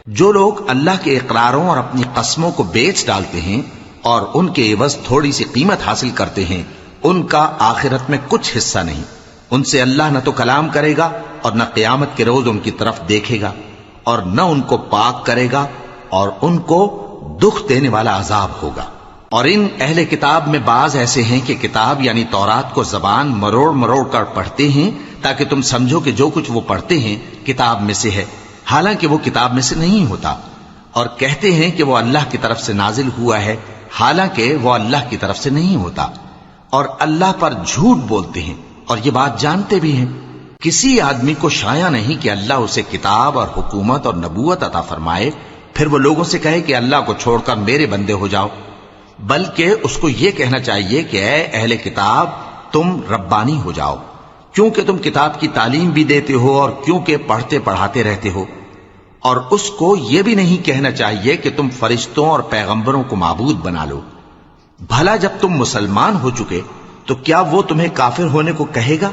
جو لوگ اللہ کے اقراروں اور اپنی قسموں کو بیچ ڈالتے ہیں اور ان کے عوض تھوڑی سی قیمت حاصل کرتے ہیں، ان کا آخرت میں کچھ حصہ نہیں۔ ان سے اللہ نہ تو کلام کرے گا اور نہ قیامت کے روز ان کی طرف دیکھے گا، اور نہ ان کو پاک کرے گا، اور ان کو دکھ دینے والا عذاب ہوگا۔ اور ان اہل کتاب میں بعض ایسے ہیں کہ کتاب یعنی تورات کو زبان مروڑ مروڑ کر پڑھتے ہیں تاکہ تم سمجھو کہ جو کچھ وہ پڑھتے ہیں کتاب میں سے ہے، حالانکہ وہ کتاب میں سے نہیں ہوتا، اور کہتے ہیں کہ وہ اللہ کی طرف سے نازل ہوا ہے، حالانکہ وہ اللہ کی طرف سے نہیں ہوتا، اور اللہ پر جھوٹ بولتے ہیں اور یہ بات جانتے بھی ہیں۔ کسی آدمی کو شایع نہیں کہ اللہ اسے کتاب اور حکومت اور نبوت عطا فرمائے، پھر وہ لوگوں سے کہے کہ اللہ کو چھوڑ کر میرے بندے ہو جاؤ، بلکہ اس کو یہ کہنا چاہیے کہ اے اہل کتاب تم ربانی ہو جاؤ، کیونکہ تم کتاب کی تعلیم بھی دیتے ہو اور کیونکہ پڑھتے پڑھاتے رہتے ہو۔ اور اس کو یہ بھی نہیں کہنا چاہیے کہ تم فرشتوں اور پیغمبروں کو معبود بنا لو۔ بھلا جب تم مسلمان ہو چکے تو کیا وہ تمہیں کافر ہونے کو کہے گا؟